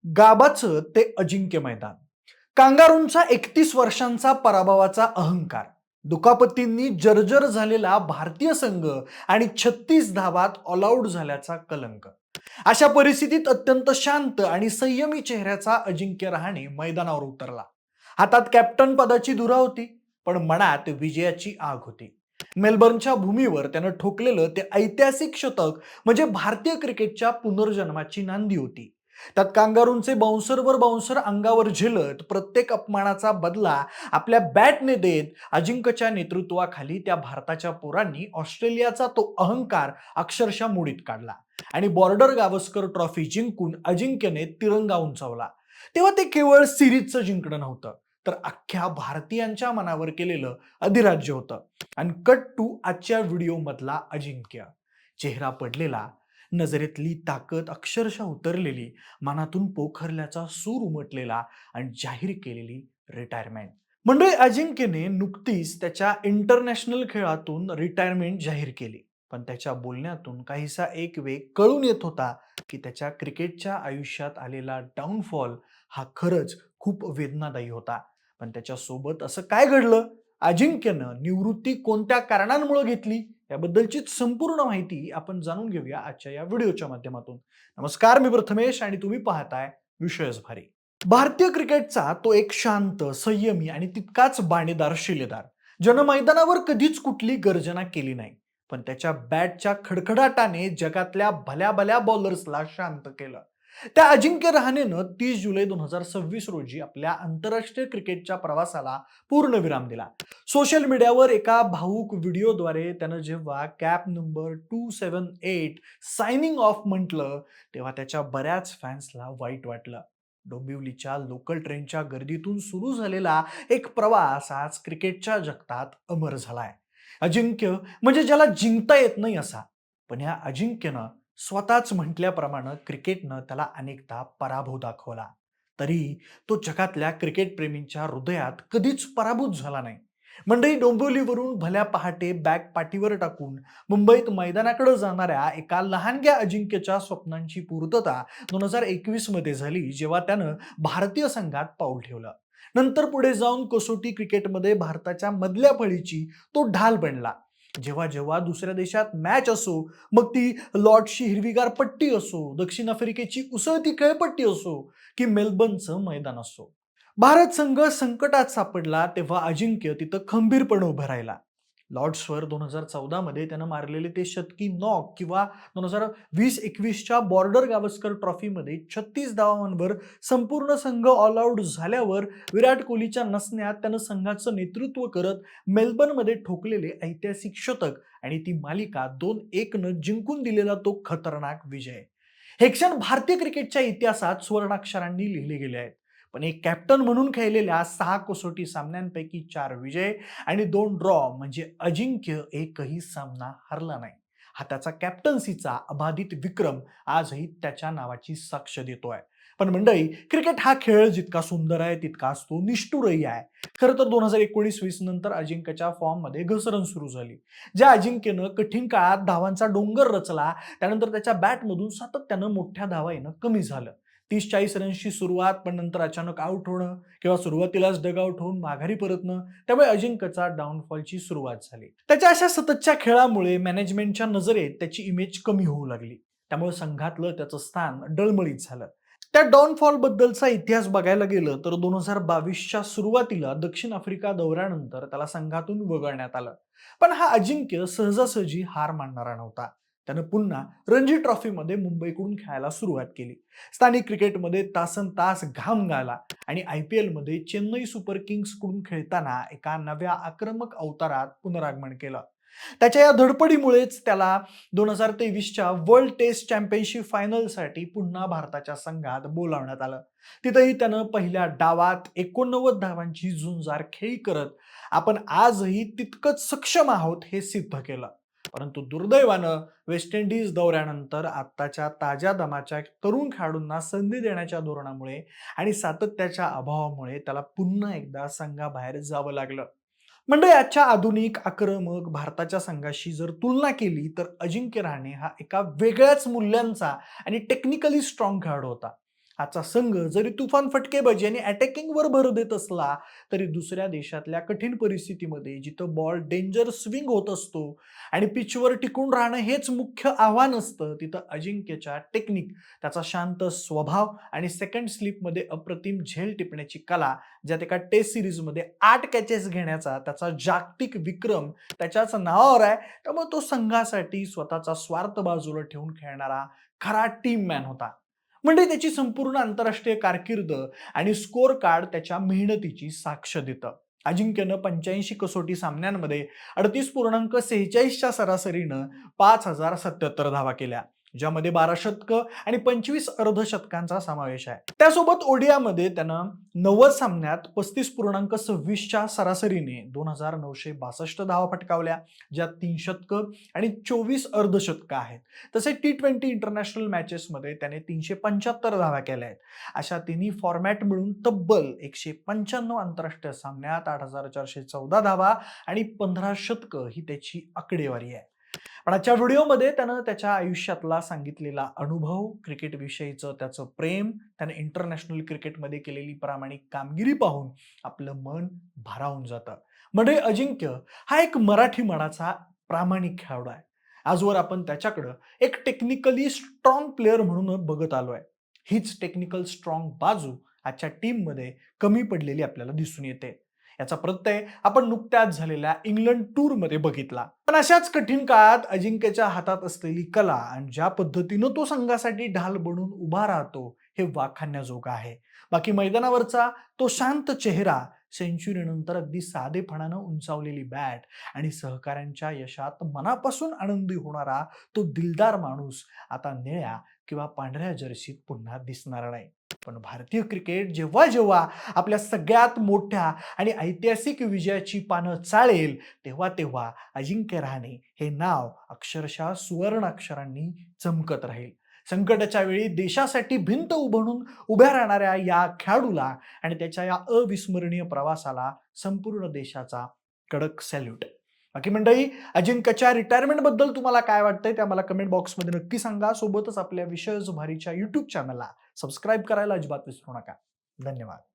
गाबाचं ते अजिंक्य मैदान. कांगारूंचा 31 वर्षांचा पराभवाचा अहंकार, दुखापतींनी जर्जर झालेला भारतीय संघ आणि 36 धावात ऑल आऊट झाल्याचा कलंक. अशा परिस्थितीत अत्यंत शांत आणि संयमी चेहऱ्याचा अजिंक्य रहाणे मैदानावर उतरला. हातात कॅप्टन पदाची धुरा होती, पण मनात विजयाची आग होती. मेलबर्नच्या भूमीवर त्यानं ठोकलेलं ते ऐतिहासिक शतक म्हणजे भारतीय क्रिकेटच्या पुनर्जन्माची नांदी होती. त्यात कांगारूंचे बाउन्सरवर बाउन्सर अंगावर झेलत प्रत्येक अपमानाचा बदला आपल्या बॅटने देत अजिंक्यच्या नेतृत्वाखाली त्या भारताच्या पोरांनी ऑस्ट्रेलियाचा तो अहंकार अक्षरशः मोडीत काढला आणि बॉर्डर गावस्कर ट्रॉफी जिंकून अजिंक्यने तिरंगा उंचावला. तेव्हा ते केवळ सिरीजचं जिंकणं नव्हतं, तर अख्ख्या भारतीयांच्या मनावर केलेलं अधिराज्य होतं. आणि कट टू आजच्या व्हिडिओ मधला अजिंक्य. चेहरा पडलेला, नजरेतली ताकद अक्षरशः उतरलेली, मनातून पोखरल्याचा सूर उमटलेला आणि जाहीर केलेली रिटायरमेंट. म्हणजे अजिंक्यने नुकतीच त्याच्या इंटरनॅशनल खेळातून रिटायरमेंट जाहीर केली. पण त्याच्या बोलण्यातून काहीसा एक वेग कळून येत होता की त्याच्या क्रिकेटच्या आयुष्यात आलेला डाऊनफॉल हा खरंच खूप वेदनादायी होता. पण त्याच्या सोबत असं काय घडलं, अजिंक्यनं निवृत्ती कोणत्या कारणांमुळे घेतली, याबद्दलची संपूर्ण माहिती आपण जाणून घेऊया आजच्या या व्हिडिओच्या माध्यमातून. नमस्कार, मी प्रथमेश आणि तुम्ही पाहताय विषयच भारी. भारतीय क्रिकेटचा तो एक शांत, संयमी आणि तितकाच बाणेदार शिलेदार, ज्यानं मैदानावर कधीच कुठली गर्जना केली नाही, पण त्याच्या बॅटच्या खडखडाटाने जगातल्या भल्या भल्या बॉलर्सला शांत केलं. त्या अजिंक्य रहाणेनं 30 जुलै 2026 रोजी आपल्या आंतरराष्ट्रीय क्रिकेटच्या प्रवासाला पूर्णविराम दिला. सोशल मीडियावर एका भावूक व्हिडिओद्वारे त्यानं जेव्हा कॅप नंबर 278 सायनिंग ऑफ म्हटलं, तेव्हा त्याच्या बऱ्याच फॅन्सला वाईट वाटलं. डोंबिवलीच्या लोकल ट्रेनच्या गर्दीतून सुरू झालेला एक प्रवास आज क्रिकेटच्या जगतात अमर झालाय. अजिंक्य म्हणजे ज्याला जिंकता येत नाही असा, पण या अजिंक्यनं स्वतःच म्हटल्याप्रमाणे क्रिकेटनं त्याला अनेकदा पराभव दाखवला. तरी तो जगातल्या क्रिकेट प्रेमींच्या हृदयात कधीच पराभूत झाला नाही. मंडळी, डोंबिवलीवरून भल्या पहाटे बॅग पाठीवर टाकून मुंबईत मैदानाकडे जाणाऱ्या एका लहानग्या अजिंक्यच्या स्वप्नांची पूर्तता 2021 मध्ये झाली, जेव्हा त्यानं भारतीय संघात पाऊल ठेवलं. नंतर पुढे जाऊन कसोटी क्रिकेटमध्ये भारताच्या मधल्या फळीची तो ढाल बनला. जेव्हा जेव्हा दुसऱ्या देशात मॅच असो, मग ती लॉर्ड्सची हिरवीगार पट्टी असो, दक्षिण आफ्रिकेची उसळती खेळपट्टी असो, की मेलबर्नचं मैदान असो, भारत संघ संकटात सापडला तेव्हा अजिंक्य तिथं खंबीरपणे उभं राहिला. लॉर्ड्सवर 2014 मध्ये त्यानं मारलेले ते शतकी नॉक, किंवा 2020-21च्या बॉर्डर गावस्कर ट्रॉफीमध्ये 36 धावांवर संपूर्ण संघ ऑल आऊट झाल्यावर विराट कोहलीच्या नसण्यात त्यानं संघाचं नेतृत्व करत मेलबर्नमध्ये ठोकलेले ऐतिहासिक शतक आणि ती मालिका 2-1 न जिंकून दिलेला तो खतरनाक विजय, हे क्षण भारतीय क्रिकेटच्या इतिहासात सुवर्णाक्षरांनी लिहिले गेले आहेत. पण एक कॅप्टन म्हणून खेळलेल्या 6 कसोटी सामन्यांपैकी 4 विजय आणि 2 ड्रॉ म्हणजे अजिंक्य एकही सामना हरला नाही. हा त्याचा कॅप्टन्सीचा अबाधित विक्रम आजही त्याच्या नावाची साक्ष देतोय. पण मंडळी, क्रिकेट हा खेळ जितका सुंदर आहे तितकाच तो निष्ठुरही आहे. खरं तर 2019-20 नंतर अजिंक्यच्या फॉर्ममध्ये घसरण सुरू झाली. ज्या अजिंक्यनं कठीण काळात धावांचा डोंगर रचला, त्यानंतर त्याच्या बॅटमधून सातत्यानं मोठ्या धावा येणं कमी झालं. 30-40 रन्सची सुरुवात, पण नंतर अचानक आउट होणं किंवा सुरुवातीलाच डगआउट होऊन माघारी परतणं, त्यामुळे अजिंक्यचा डाऊनफॉलची सुरुवात झाली. त्याच्या अशा सततच्या खेळामुळे मॅनेजमेंटच्या नजरेत त्याची इमेज कमी होऊ लागली. त्यामुळे संघातलं त्याचं स्थान डळमळीत झालं. त्या डाऊनफॉल बद्दलचा इतिहास बघायला गेलं तर 2022च्या सुरुवातीला दक्षिण आफ्रिका दौऱ्यानंतर त्याला संघातून वगळण्यात आलं. पण हा अजिंक्य सहजासहजी हार मानणारा नव्हता. त्यानं पुन्हा रणजी ट्रॉफीमध्ये मुंबईकडून खेळायला सुरुवात केली. स्थानिक क्रिकेटमध्ये तासनतास घाम गाळला आणि IPL मध्ये चेन्नई सुपर किंग्स कडून खेळताना एका नव्या आक्रमक अवतारात पुनरागमन केलं. त्याच्या या धडपडीमुळेच त्याला 2023च्या वर्ल्ड टेस्ट चॅम्पियनशिप फायनलसाठी पुन्हा भारताच्या संघात बोलावण्यात आलं. तिथेही त्यानं पहिल्या डावात 89 धावांची झुंजार खेळी करत आपण आजही तितकंच सक्षम आहोत हे सिद्ध केलं. परंतु दुर्दैवानं वेस्ट इंडिज दौऱ्यानंतर आत्ताच्या ताज्या दमाच्या तरुण खेळाडूंना संधी देण्याच्या धोरणामुळे आणि सातत्याच्या अभावामुळे त्याला पुन्हा एकदा संघाबाहेर जावं लागलं. म्हणजे आजच्या आधुनिक आक्रमक भारताच्या संघाशी जर तुलना केली तर अजिंक्य रहाणे हा एका वेगळ्याच मूल्यांचा आणि टेक्निकली स्ट्रॉंग खेळाडू होता. आजचा संघ जरी तुफान फटकेबाजी आणि अटॅकिंगवर भर देत असला तरी दुसऱ्या देशातल्या कठीण परिस्थितीमध्ये जिथं बॉल डेंजर स्विंग होत असतो आणि पिचवर टिकून राहणं हेच मुख्य आव्हान असतं, तिथं अजिंक्यच्या टेक्निक, त्याचा शांत स्वभाव आणि सेकंड स्लिपमध्ये अप्रतिम झेल टिपण्याची कला, ज्यात एका टेस्ट सिरीजमध्ये 8 कॅचेस घेण्याचा त्याचा जागतिक विक्रम त्याच्याच नावावर आहे. त्यामुळे तो संघासाठी स्वतःचा स्वार्थ बाजूला ठेवून खेळणारा खरा टीम मॅन होता. म्हणजे त्याची संपूर्ण आंतरराष्ट्रीय कारकीर्द आणि स्कोर कार्ड त्याच्या मेहनतीची साक्ष देतं. अजिंक्यनं 85 कसोटी सामन्यांमध्ये 38.46च्या सरासरीनं 5,077 धावा केल्या, ज्यामध्ये 12 शतकं आणि 25 अर्धशतकांचा समावेश आहे. त्यासोबत ओडियामध्ये त्यानं 90 सामन्यात 35.26च्या सरासरीने 2,962 धावा फटकावल्या, ज्यात 3 शतकं आणि 24 अर्धशतकं आहेत. तसे T20 इंटरनॅशनल मॅचेसमध्ये त्याने 375 धावा केल्या आहेत. अशा तिन्ही फॉर्मॅट मिळून तब्बल 195 आंतरराष्ट्रीय सामन्यात 8,414 धावा आणि 15 शतकं ही त्याची आकडेवारी आहे. पण आजच्या व्हिडिओमध्ये त्यानं त्याच्या आयुष्यातला सांगितलेला अनुभव, क्रिकेट विषयीचं त्याचं प्रेम, त्यानं इंटरनॅशनल क्रिकेटमध्ये केलेली प्रामाणिक कामगिरी पाहून आपलं मन भारावून जातं. म्हणजे अजिंक्य हा एक मराठी मनाचा प्रामाणिक खेळाडू आहे. आजवर आपण त्याच्याकडं एक टेक्निकली स्ट्रॉंग प्लेअर म्हणून बघत आलोय. हीच टेक्निकल स्ट्रॉंग बाजू आजच्या टीममध्ये कमी पडलेली आपल्याला दिसून येते. याचा प्रत्यय आपण नुकत्याच झालेल्या इंग्लंड टूरमध्ये बघितला. पण अशाच कठीण काळात अजिंक्यच्या हातात असलेली कला आणि ज्या पद्धतीनं तो संघासाठी ढाल बनून उभा राहतो हे वाखाणण्याजोगं आहे. बाकी मैदानावरचा तो शांत चेहरा, सेंचुरीनंतर अगदी साधेपणानं उंचावलेली बॅट आणि सहकाऱ्यांच्या यशात मनापासून आनंदी होणारा तो दिलदार माणूस आता निळ्या किंवा पांढऱ्या जर्सीत पुन्हा दिसणार नाही. पण भारतीय क्रिकेट जेव्हा जेव्हा आपल्या सगळ्यात मोठ्या आणि ऐतिहासिक विजयाची पानं चाळेल, तेव्हा तेव्हा अजिंक्य रहाणे हे नाव अक्षरशः सुवर्ण अक्षरांनी चमकत राहील. संकटाच्या वेळी देशासाठी भिंत उभारून उभ्या राहणाऱ्या या खेळाडूला आणि त्याच्या या अविस्मरणीय प्रवासाला संपूर्ण देशाचा कडक सॅल्यूट. बाकी मंडळी, अजिंक्यच्या रिटायरमेंट बद्दल तुम्हाला काय वाटतंय ते आम्हाला कमेंट बॉक्समध्ये नक्की सांगा. सोबतच आपल्या विषय भारीच्या YouTube चॅनलला सबस्क्राईब करायला अजिबात विसरू नका. धन्यवाद.